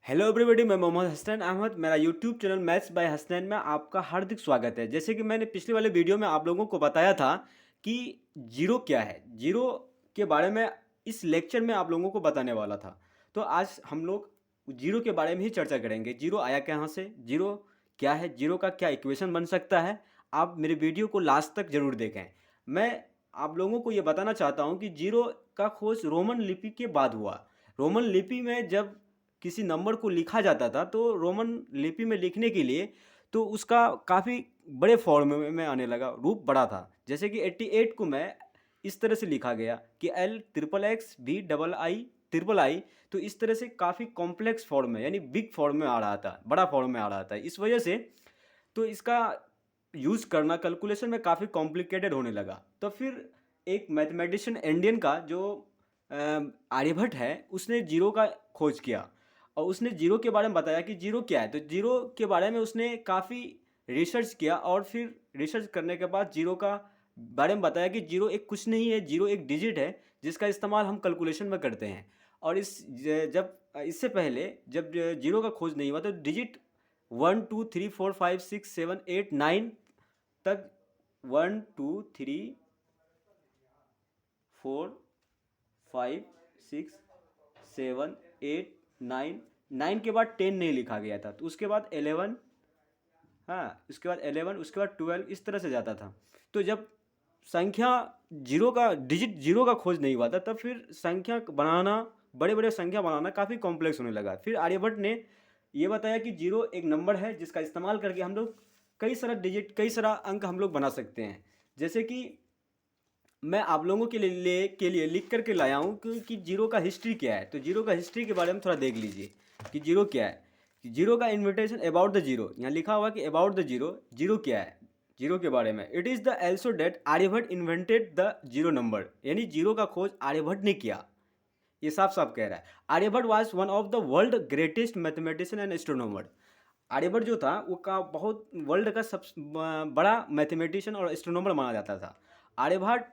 Hello everybody, मैं मोहम्मद हसनैन अहमद। मेरा YouTube channel maths by Hasnain में आपका हार्दिक स्वागत है। जैसे कि मैंने पिछले वाले वीडियो में आप लोगों को बताया था कि जीरो क्या है, जीरो के बारे में इस लेक्चर में आप लोगों को बताने वाला था। तो आज हम लोग जीरो के बारे में ही चर्चा करेंगे। जीरो आया कहाँ से, जीरो क्या है, जीरो का क्या इक्वेशन बन सकता है। आप मेरे वीडियो को लास्ट तक ज़रूर देखें। मैं आप लोगों को ये बताना चाहता हूँ कि जीरो का खोज रोमन लिपि के बाद हुआ। रोमन लिपि में जब किसी नंबर को लिखा जाता था तो रोमन लिपि में लिखने के लिए तो उसका काफ़ी बड़े फॉर्म में आने लगा, रूप बड़ा था। जैसे कि 88 को मैं इस तरह से लिखा गया कि L triple X B double I triple I. तो इस तरह से काफ़ी कॉम्प्लेक्स फॉर्म में यानी बिग फॉर्म में आ रहा था, बड़ा फॉर्म में आ रहा था। इस वजह से तो इसका यूज़ करना कैलकुलेशन में काफ़ी कॉम्प्लिकेटेड होने लगा। तो फिर एक मैथमेटिशियन इंडियन का जो आर्यभट्ट है, उसने जीरो का खोज किया और उसने जीरो के बारे में बताया कि जीरो क्या है। तो जीरो के बारे में उसने काफ़ी रिसर्च किया और फिर रिसर्च करने के बाद जीरो का बारे में बताया कि जीरो एक कुछ नहीं है, जीरो एक डिजिट है जिसका इस्तेमाल हम कैलकुलेशन में करते हैं। और जब इससे पहले जब जीरो का खोज नहीं हुआ तो डिजिट 1 2 3 4 5 6 7 8 9 तक, 1 2 3 4 5 6 7 8 9, 9 के बाद 10 नहीं लिखा गया था। तो उसके बाद 11, हाँ उसके बाद 11, उसके बाद 12, इस तरह से जाता था। तो जब संख्या जीरो का डिजिट जीरो का खोज नहीं हुआ था तब फिर संख्या बनाना, बड़े बड़े संख्या बनाना काफ़ी कॉम्प्लेक्स होने लगा। फिर आर्यभट्ट ने ये बताया कि जीरो एक नंबर है जिसका इस्तेमाल करके हम लोग कई सारा डिजिट, कई सारा अंक हम लोग बना सकते हैं। जैसे कि मैं आप लोगों के लिए लिख करके लाया हूँ कि जीरो का हिस्ट्री क्या है। तो जीरो का हिस्ट्री के बारे में थोड़ा देख लीजिए कि जीरो क्या है। कि जीरो का इन्विटेशन अबाउट द जीरो, यहाँ लिखा हुआ कि अबाउट द जीरो, जीरो क्या है, जीरो के बारे में। It is the also date Aryabhatta invented the zero number, यानी जीरो का खोज आर्यभट्ट ने किया। ये साफ साफ कह रहा है। Aryabhatta was one of the world greatest mathematician and astronomer. Aryabhatta जो था वो का बहुत वर्ल्ड का सब बड़ा मैथमेटिशियन और एस्ट्रोनॉमर माना जाता था। Aryabhata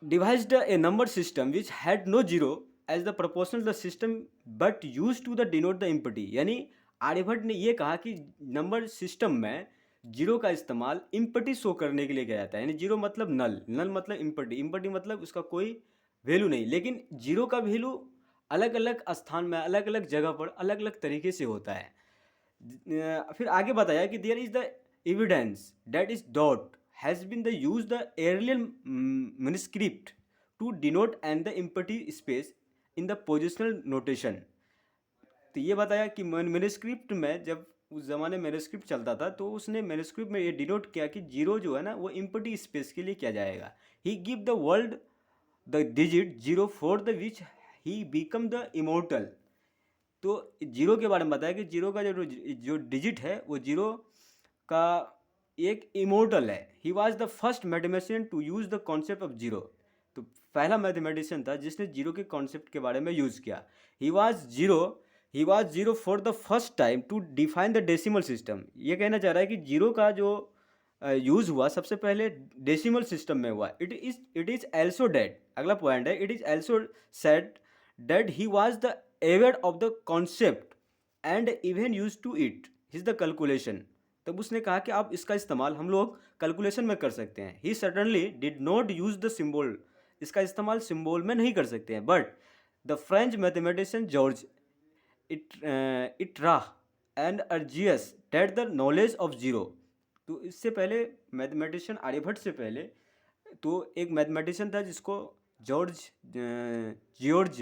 devised a number system which had no zero as the proportional the system but used to the denote the impurity। यानी आर्यभट्ट ने ये कहा कि नंबर सिस्टम में जीरो का इस्तेमाल इम्पटी शो करने के लिए किया जाता है। यानी जीरो मतलब नल, नल मतलब इम्पटी, इम्पटी मतलब उसका कोई वैल्यू नहीं। लेकिन जीरो का वैल्यू अलग अलग स्थान में, अलग अलग जगह पर अलग अलग तरीके से होता है। फिर आगे बताया कि there is the evidence that is dot has been the use the earlier manuscript to denote and the empty space in the positional notation. तो ये बताया कि मैन्युस्क्रिप्ट में, जब उस ज़माने मैन्युस्क्रिप्ट चलता था तो उसने मैन्युस्क्रिप्ट में ये डिनोट किया कि जीरो जो है ना वो इम्पटी स्पेस के लिए किया जाएगा। He give the world the digit zero for the which he become the immortal. तो जीरो के बारे में बताया कि जीरो का जो जो डिजिट है वो जीरो का एक इमोर्टल है। He was the first mathematician to use the concept of zero. तो पहला मैथमेटिशियन था जिसने जीरो के कॉन्सेप्ट के बारे में यूज़ किया। He was zero he was zero for the first time to define the decimal system. ये कहना चाह रहा है कि जीरो का जो यूज़ हुआ सबसे पहले डेसिमल सिस्टम में हुआ। इट इज़ एल्सो डेट, अगला पॉइंट है, it is also said that he was the aware of the concept and even used to it his the calculation। तब उसने कहा कि आप इसका इस्तेमाल हम लोग कैलकुलेशन में कर सकते हैं। He suddenly did not use the symbol, इसका इस्तेमाल सिम्बोल में नहीं कर सकते हैं। But the French mathematician George इटरा and urges that the knowledge of zero. तो इससे पहले मैथमेटिशियन आर्यभट्ट से पहले तो एक मैथमेटिशियन था जिसको जियोर्ज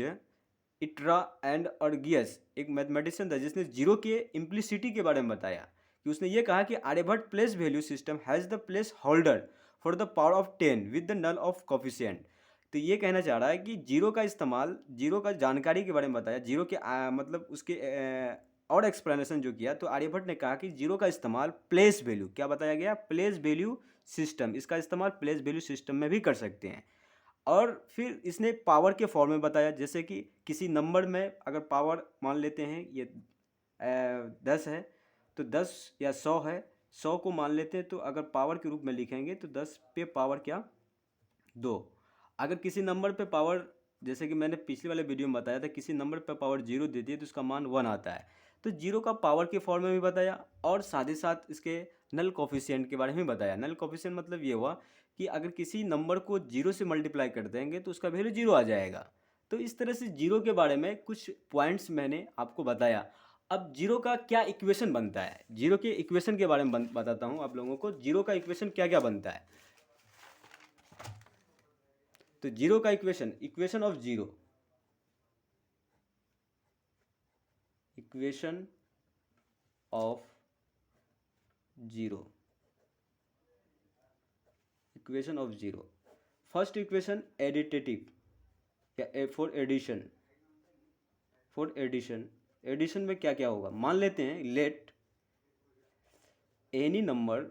इट्रा एंड अर्गियस, एक मैथमेटिशियन था जिसने जीरो के इम्प्लिसिटी के बारे में बताया। कि उसने ये कहा कि Aryabhatta place value system has the place holder for the power of 10 with the null of coefficient. तो ये कहना चाह रहा है कि जीरो का इस्तेमाल, जीरो का जानकारी के बारे में बताया, जीरो के मतलब उसके और एक्सप्लेनेशन जो किया। तो आर्यभट्ट ने कहा कि जीरो का इस्तेमाल प्लेस वैल्यू, क्या बताया गया, प्लेस वैल्यू सिस्टम, इसका इस्तेमाल प्लेस वैल्यू सिस्टम में भी कर सकते हैं। और फिर इसने पावर के फॉर्म में बताया। जैसे कि किसी नंबर में अगर पावर मान लेते हैं ये 10 है तो 10 या 100 है, 100 को मान लेते हैं तो अगर पावर के रूप में लिखेंगे तो 10 पे पावर क्या, 2। अगर किसी नंबर पे पावर जैसे कि मैंने पिछले वाले वीडियो में बताया था, किसी नंबर पर पावर 0 देती है तो उसका मान 1 आता है। तो 0 का पावर के फॉर्म में भी बताया और साथ ही साथ इसके नल कोफिशिएंट के बारे में बताया। नल कोफिशिएंट मतलब ये हुआ कि अगर किसी नंबर को 0 से मल्टीप्लाई कर देंगे तो उसका वैल्यू 0 आ जाएगा। तो इस तरह से 0 के बारे में कुछ पॉइंट्स मैंने आपको बताया। अब 0 का क्या इक्वेशन बनता है, 0 के इक्वेशन के बारे में बताता हूँ आप लोगों को। 0 का इक्वेशन क्या क्या बनता है। तो 0 का equation, equation of 0, equation of 0, equation of 0। First equation additive या for addition, for addition. Addition में क्या क्या होगा, मान लेते हैं लेट एनी नंबर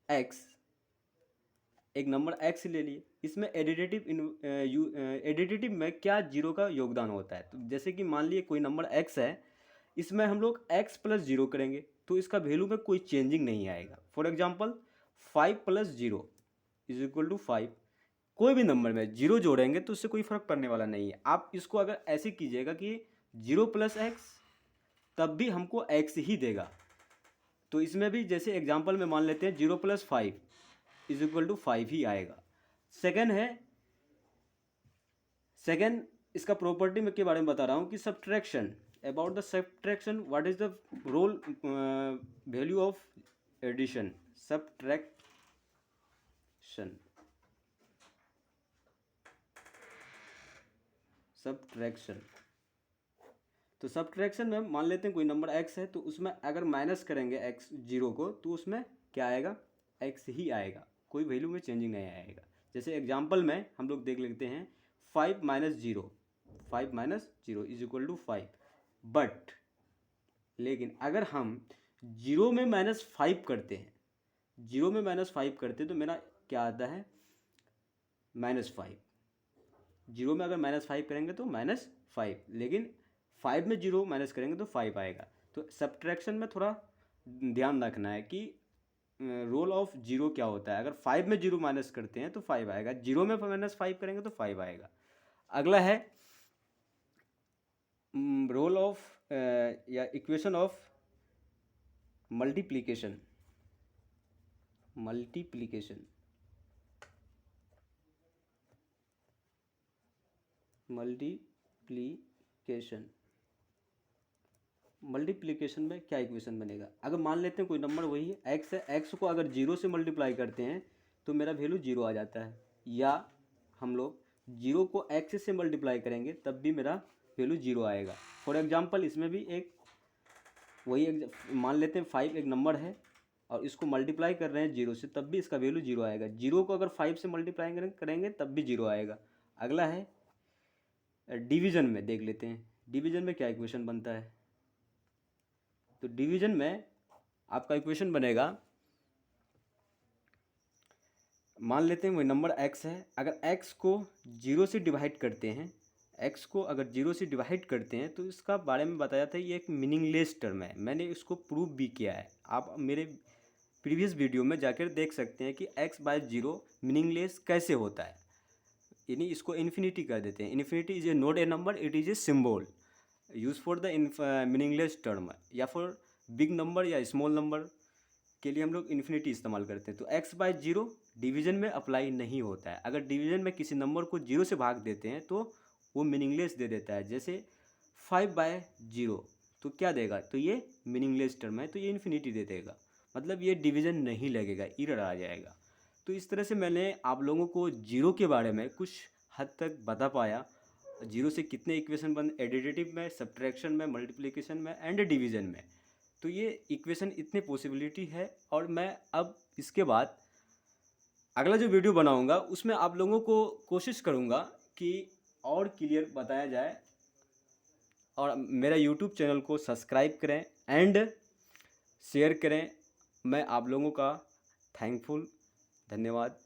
x, एक नंबर x ले लिए, इसमें एडिटिव में क्या 0 का योगदान होता है। तो जैसे कि मान लिए कोई नंबर x है, इसमें हम लोग x प्लस 0 करेंगे तो इसका वैल्यू में कोई चेंजिंग नहीं आएगा। For example 5 plus 0 is equal to 5। कोई भी नंबर में 0 जोड़ेंगे तो उससे कोई फ़र्क पड़ने वाला नहीं है। आप इसको अगर ऐसे कीजिएगा कि 0 प्लस एक्स, तब भी हमको x ही देगा। तो इसमें भी जैसे एग्जांपल में मान लेते हैं 0 प्लस 5 इज इक्वल टू 5 ही आएगा। सेकेंड इसका प्रॉपर्टी में के बारे में बता रहा हूँ कि subtraction, about the subtraction, what is the role value of addition, subtraction. तो सब्ट्रैक्शन में मान लेते हैं कोई नंबर x है, तो उसमें अगर माइनस करेंगे x 0 को तो उसमें क्या आएगा, x ही आएगा, कोई वैल्यू में चेंजिंग नहीं आएगा। जैसे एग्जांपल में हम लोग देख लेते हैं 5 minus 0, 5 minus 0 is equal to 5। But लेकिन अगर हम 0 में माइनस 5 करते हैं, 0 में माइनस 5 करते हैं तो मेरा क्या आता है, -5। 0 में अगर -5 करेंगे तो -5, लेकिन 5 में 0 माइनस करेंगे तो 5 आएगा। तो सब्ट्रैक्शन में थोड़ा ध्यान रखना है कि रोल ऑफ 0 क्या होता है। अगर 5 में 0 माइनस करते हैं तो 5 आएगा, 0 में -5 करेंगे तो 5 आएगा। अगला है रोल ऑफ या इक्वेशन ऑफ मल्टीप्लिकेशन, मल्टीप्लिकेशन में क्या इक्वेशन बनेगा। अगर मान लेते हैं कोई नंबर वही है x है, x को अगर 0 से मल्टीप्लाई करते हैं तो मेरा वैल्यू 0 आ जाता है, या हम लोग 0 को x से मल्टीप्लाई करेंगे तब भी मेरा वैल्यू 0 आएगा। फॉर एग्जांपल इसमें भी एक वही मान लेते हैं 5 एक नंबर है और इसको मल्टीप्लाई कर रहे हैं 0 से, तब भी इसका वैल्यू 0 आएगा। 0 को अगर 5 से मल्टीप्लाई करेंगे तब भी 0 आएगा। अगला है डिवीज़न में, देख लेते हैं डिवीज़न में क्या इक्वेशन बनता है। तो डिवीज़न में आपका इक्वेशन बनेगा, मान लेते हैं वही नंबर x है, अगर x को 0 से डिवाइड करते हैं, x को अगर 0 से डिवाइड करते हैं तो इसका बारे में बताया था, ये एक मीनिंगलेस टर्म है। मैंने इसको प्रूव भी किया है, आप मेरे प्रीवियस वीडियो में जाकर देख सकते हैं कि x बाय 0 मीनिंगलेस कैसे होता है। यानी इसको इन्फिनिटी कर देते हैं। Infinity is a not a number, it is a symbol use for the meaningless term, या फॉर बिग नंबर या स्मॉल नंबर के लिए हम लोग इन्फिनिटी इस्तेमाल करते हैं। तो x बाय 0 डिवीज़न में अप्लाई नहीं होता है। अगर डिवीज़न में किसी नंबर को 0 से भाग देते हैं तो वो मीनिंगलेस दे देता है। जैसे 5 बाय 0 तो क्या देगा, तो ये मीनिंगलेस टर्म है, तो ये इन्फिनिटी दे देगा, मतलब ये डिवीज़न नहीं लगेगा, एरर आ जाएगा। तो इस तरह से मैंने आप लोगों को 0 के बारे में कुछ हद तक बता पाया। 0 से कितने इक्वेशन बन, एडिटिव में, सब्ट्रैक्शन में, मल्टीप्लिकेशन में एंड डिवीज़न में। तो ये इक्वेशन इतने पॉसिबिलिटी है। और मैं अब इसके बाद अगला जो वीडियो बनाऊंगा उसमें आप लोगों को कोशिश करूंगा कि और क्लियर बताया जाए। और मेरा यूट्यूब चैनल को सब्सक्राइब करें एंड शेयर करें। मैं आप लोगों का थैंकफुल, धन्यवाद।